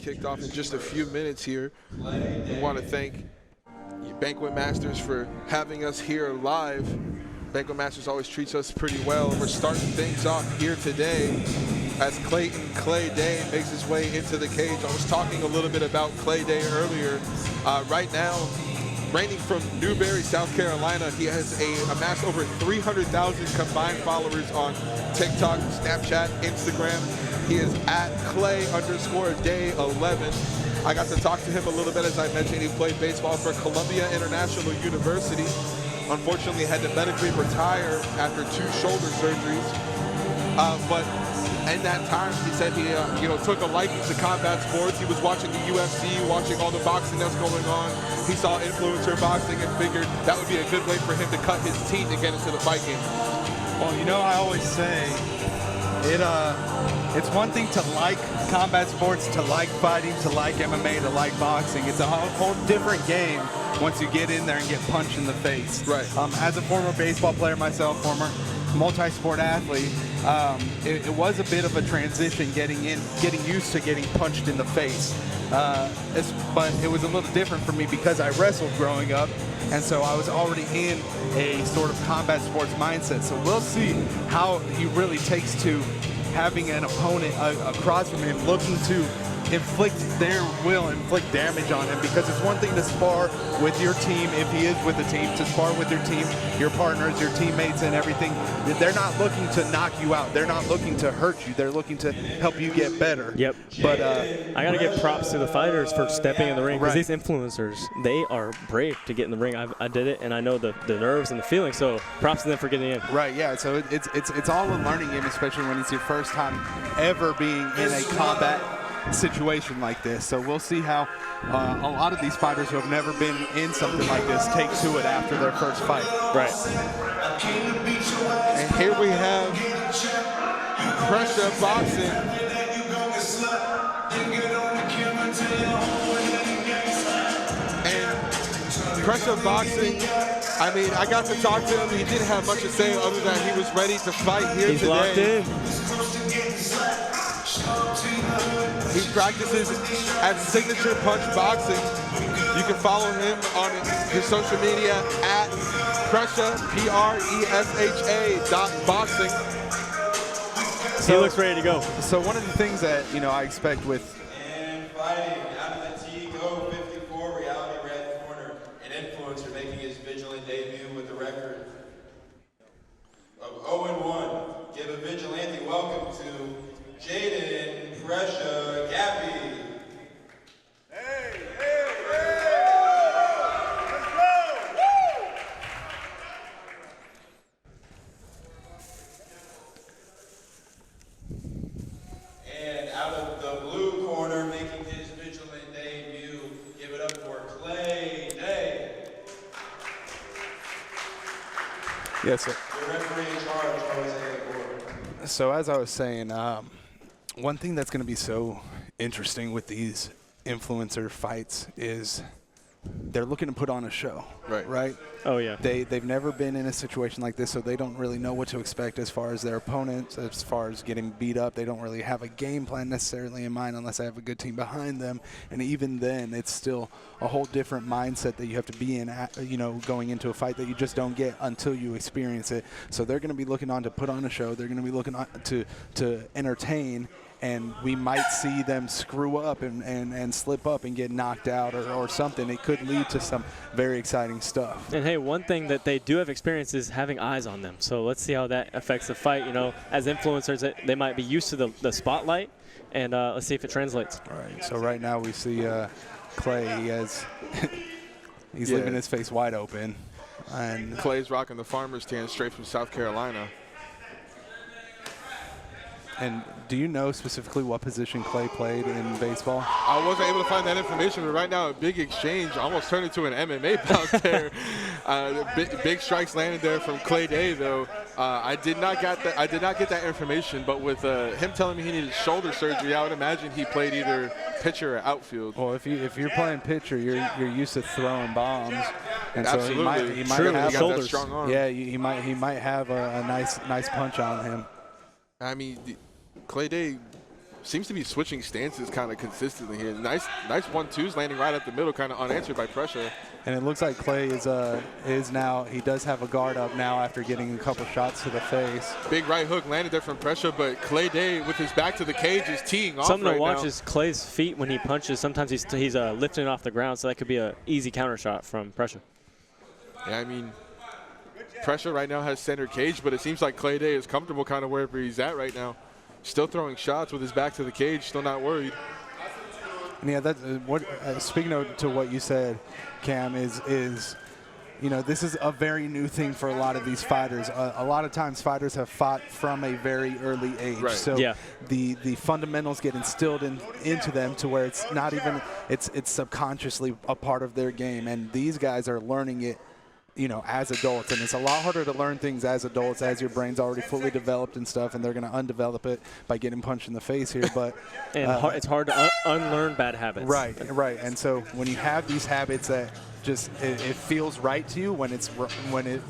kicked off in just a few minutes here. We want to thank Banquet Masters for having us here live. Banquet Masters always treats us pretty well. We're starting things off here today as Clayton Clay Day makes his way into the cage. I was talking a little bit about Clay Day earlier. Right now, reigning from Newberry, South Carolina, he has amassed over 300,000 combined followers on TikTok, Snapchat, Instagram. He is at Clay_Day11. I got to talk to him a little bit. As I mentioned, he played baseball for Columbia International University. Unfortunately, had to medically retire after 2 shoulder surgeries. But in that time, he said he took a liking to combat sports. He was watching the UFC, watching all the boxing that's going on. He saw influencer boxing and figured that would be a good way for him to cut his teeth and get into the fight game. Well, I always say it's one thing to like combat sports, to like fighting, to like MMA, to like boxing. It's a whole different game once you get in there and get punched in the face. Right. As a former baseball player myself, former multi-sport athlete, it was a bit of a transition getting used to getting punched in the face. But it was a little different for me because I wrestled growing up, and so I was already in a sort of combat sports mindset. So we'll see how he really takes to having an opponent across from him looking to inflict damage on him, because it's one thing to spar with your team, if he is with a team, to spar with your team, your partners, your teammates and everything. They're not looking to knock you out. They're not looking to hurt you. They're looking to help you get better. Yep. But I got to give props to the fighters for stepping in the ring, because these influencers, they are brave to get in the ring. I did it, and I know the nerves and the feeling, so props to them for getting in. Right, yeah, so it's all a learning game, especially when it's your first time ever being in a combat situation like this. So we'll see how a lot of these fighters who have never been in something like this take to it after their first fight. Right. And here we have Pressure Boxing. And Pressure Boxing, I mean, I got to talk to him. He didn't have much to say other than he was ready to fight here He's today. Locked in. He practices at Signature Punch Boxing. You can follow him on his social media at Pressure, PRESHA.boxing. So he looks ready to go. So one of the things that I expect with fighting out of the TQIF1 Reality Red Corner, an influencer making his vigilant debut with a record of 0-1. Give a vigilante welcome to Jaden Pressure Gappy. Hey! Let's go! And out of the blue corner, making his vigilant debut, give it up for Clay Day. yes, sir. The referee in charge, always ahead of board. So as I was saying, one thing that's going to be so interesting with these influencer fights is they're looking to put on a show. Right? Oh, yeah. They've never been in a situation like this, so they don't really know what to expect as far as their opponents, as far as getting beat up. They don't really have a game plan necessarily in mind unless they have a good team behind them. And even then, it's still a whole different mindset that you have to be in, going into a fight that you just don't get until you experience it. So they're going to be looking on to put on a show. They're going to be looking on to entertain. And we might see them screw up and slip up and get knocked out or something. It could lead to some very exciting stuff. And hey, one thing that they do have experience is having eyes on them. So let's see how that affects the fight. As influencers, they might be used to the spotlight, and let's see if it translates. All right. So right now we see Clay. He's leaving his face wide open. And Clay's rocking the farmer's tan straight from South Carolina. And do you know specifically what position Clay played in baseball? I wasn't able to find that information, but right now a big exchange almost turned into an MMA bout there. Big strikes landed there from Clay Day, though. I did not get that information, but with him telling me he needed shoulder surgery, I would imagine he played either pitcher or outfield. Well, if you're playing pitcher, you're used to throwing bombs, and absolutely. so he might have got that strong arm. Yeah, he might have a nice punch on him. I mean, Clay Day seems to be switching stances kind of consistently here. Nice 1-2s landing right at the middle, kind of unanswered by pressure. And it looks like Clay is now, he does have a guard up now after getting a couple shots to the face. Big right hook landed there from pressure, but Clay Day with his back to the cage is teeing off Something right to watch now. is Clay's feet when he punches. Sometimes he's lifting off the ground, so that could be an easy counter shot from pressure. Yeah, I mean, pressure right now has center cage, but it seems like Clay Day is comfortable kind of wherever he's at right now. Still throwing shots with his back to the cage, still not worried. And yeah, that's speaking to what you said, Cam, is you know, this is a very new thing for a lot of these fighters. A lot of times fighters have fought from a very early age. Right. So Yeah. the fundamentals get instilled into them to where it's not even, it's subconsciously a part of their game. And these guys are learning it, you know, as adults. And it's a lot harder to learn things as adults as your brain's already fully developed and stuff, and they're going to undevelop it by getting punched in the face here. But And it's hard to unlearn bad habits. right. And so when you have these habits that just it feels right to you when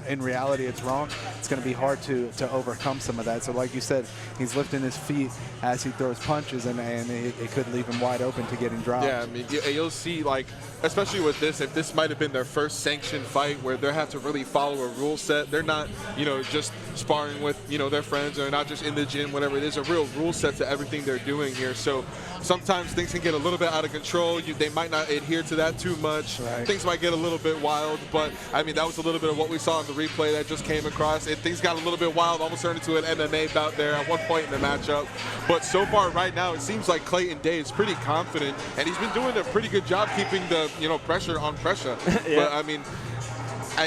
in reality it's wrong, it's going to be hard to overcome some of that. So like you said, he's lifting his feet as he throws punches, and it could leave him wide open to getting dropped. Yeah, I mean, you'll see, like, especially with this, if this might have been their first sanctioned fight where they have to really follow a rule set. They're not, you know, just sparring with, you know, their friends, or not just in the gym, whatever. There's a real rule set to everything they're doing here. So sometimes things can get a little bit out of control. They might not adhere to that too much. Right. Things might get a little bit wild, but I mean, that was a little bit of what we saw in the replay that just came across. Things got a little bit wild, almost turned into an MMA bout there at one point in the matchup. But so far right now, it seems like Clayton Day is pretty confident, and he's been doing a pretty good job keeping the, you know, pressure on pressure. Yeah. But I mean,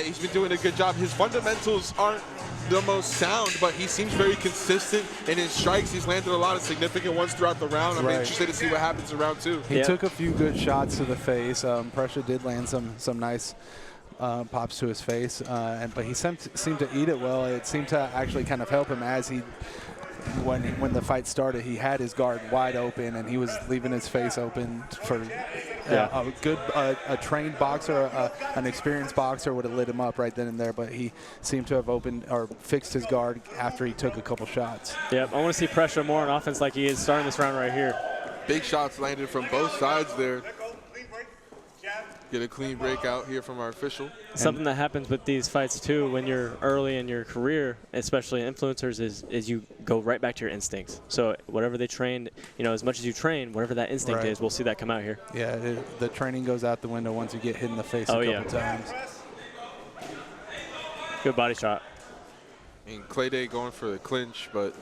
he's been doing a good job. His fundamentals aren't the most sound, but he seems very consistent in his strikes. He's landed a lot of significant ones throughout the round. I'm interested to see what happens in round two. He took a few good shots to the face. Pressure did land some nice pops to his face, but he seemed to eat it well. It seemed to actually kind of help him as he, when the fight started, he had his guard wide open and he was leaving his face open for a trained boxer, an experienced boxer would have lit him up right then and there, but he seemed to have opened or fixed his guard after he took a couple shots. Yep, I want to see pressure more on offense like he is starting this round right here. Big shots landed from both sides there. Get a clean break out here from our official. Something that happens with these fights too when you're early in your career, especially influencers, is you go right back to your instincts. So whatever they trained, you know, as much as you train, whatever that instinct is, we'll see that come out here. Yeah, the training goes out the window once you get hit in the face a couple times. Good body shot. I mean, Clay Day going for the clinch, but.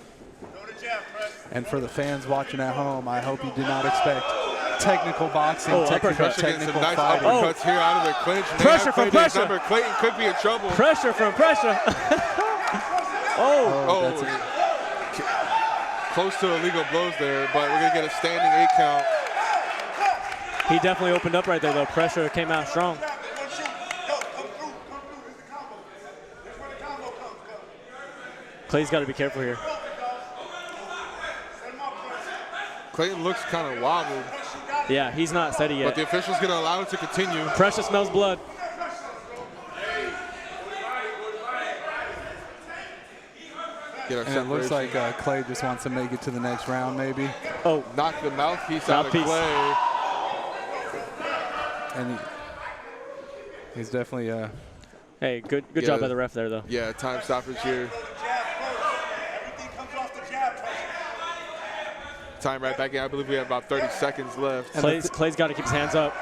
And for the fans watching at home, I hope you did not expect technical boxing, technical nice fighting. uppercuts here out of the clinch. Pressure from pressure. Clayton could be in trouble. Pressure from pressure. Close to illegal blows there, but we're going to get a standing 8 count. He definitely opened up right there, though. Pressure came out strong. Clay's got to be careful here. Clayton looks kind of wobbled. Yeah, he's not steady yet. But the official's going to allow it to continue. Pressure smells blood. And it looks like Clay just wants to make it to the next round, maybe. Oh. Knock the mouthpiece out of Clay. And he's definitely hey, good job by the ref there, though. Yeah, time stoppage here. Time right back in. I believe we have about 30 seconds left. Clay's got to keep his hands up.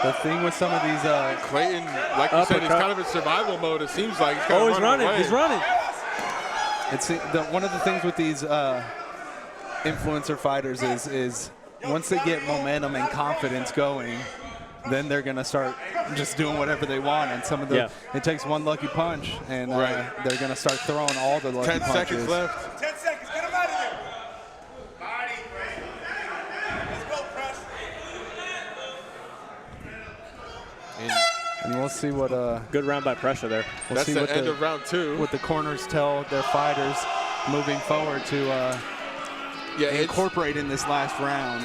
The thing with some of these Clayton, like you said, he's kind of in survival mode. It seems like he's kind of running. Away. He's running. It's one of the things with these influencer fighters is once they get momentum and confidence going, then they're going to start just doing whatever they want. And some of the it takes one lucky punch, and they're going to start throwing all the lucky punches. 10 seconds left. 10 seconds. Get him out of there. Let's go, press. And we'll see what good round by pressure there. We'll That's see the what end of round 2. What the corners tell their fighters moving forward to incorporate in this last round.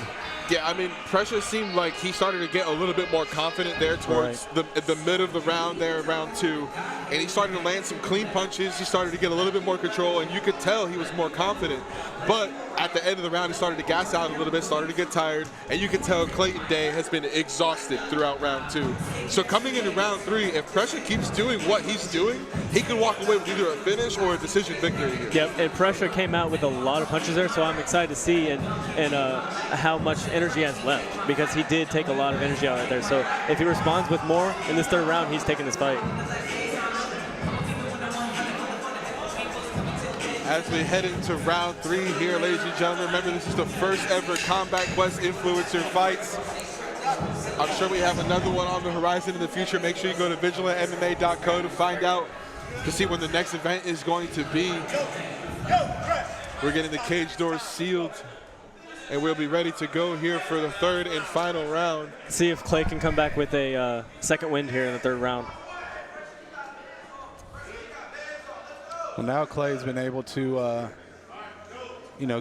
Yeah, I mean, pressure seemed like he started to get a little bit more confident there towards the mid of the round there, round 2. And he started to land some clean punches. He started to get a little bit more control, and you could tell he was more confident. But at the end of the round, he started to gas out a little bit, started to get tired, and you can tell Clayton Day has been exhausted throughout round 2. So coming into round 3, if Pressure keeps doing what he's doing, he could walk away with either a finish or a decision victory here. Yep, and Pressure came out with a lot of punches there, so I'm excited to see and how much energy he has left, because he did take a lot of energy out right there. So if he responds with more in this 3rd round, he's taking this fight. As we head into round 3 here, ladies and gentlemen, remember this is the first ever Combat Quest influencer fights. I'm sure we have another one on the horizon in the future. Make sure you go to vigilantmma.co to find out, to see when the next event is going to be. We're getting the cage doors sealed, and we'll be ready to go here for the 3rd and final round. See if Clay can come back with a second win here in the 3rd round. Well, now Clay's been able to,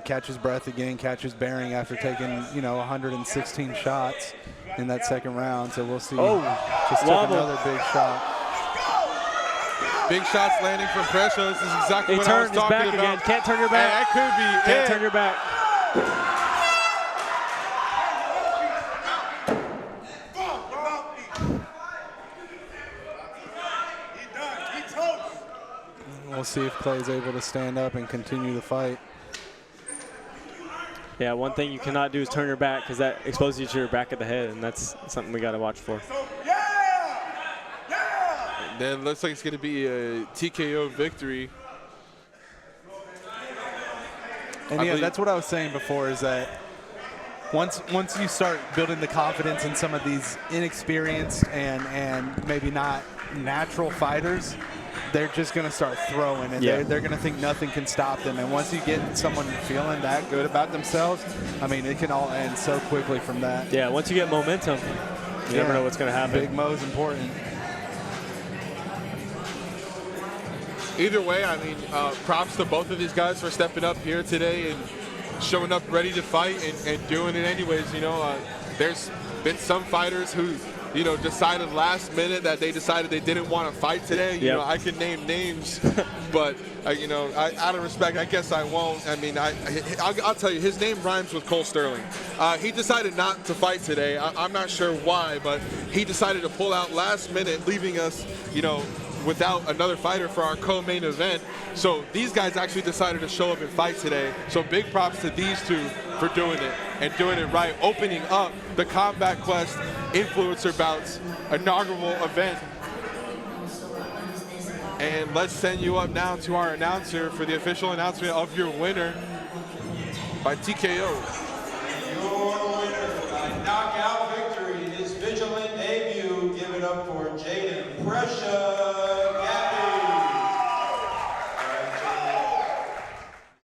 catch his breath again, catch his bearing after taking, 116 shots in that 2nd round. So we'll see. Just took another big shot. Big shots landing from Pressure. This is exactly what I was talking about. Again. Can't turn your back. That could be Can't turn your back. We'll see if Clay's able to stand up and continue the fight. Yeah, one thing you cannot do is turn your back, because that exposes you to your back of the head, and that's something we got to watch for. And then looks like it's going to be a TKO victory. And yeah, that's what I was saying before, is that once you start building the confidence in some of these inexperienced and maybe not natural fighters, they're just going to start throwing, and they're going to think nothing can stop them. And once you get someone feeling that good about themselves, I mean, it can all end so quickly from that. Yeah, once you get momentum, you never know what's going to happen. Big Mo's important. Either way, I mean, props to both of these guys for stepping up here today and showing up ready to fight and doing it anyways. There's been some fighters who, decided last minute that they decided they didn't want to fight today. I can name names, but out of respect, I guess I won't. I mean, I'll tell you, his name rhymes with Cole Sterling. He decided not to fight today. I'm not sure why, but he decided to pull out last minute, leaving us, without another fighter for our co-main event. So these guys actually decided to show up and fight today. So big props to these two for doing it and doing it right, opening up the Combat Quest Influencer Bouts inaugural event. And let's send you up now to our announcer for the official announcement of your winner by TKO. Your winner by knockout victory, his vigilant debut. Give it up for Jaden Pressure.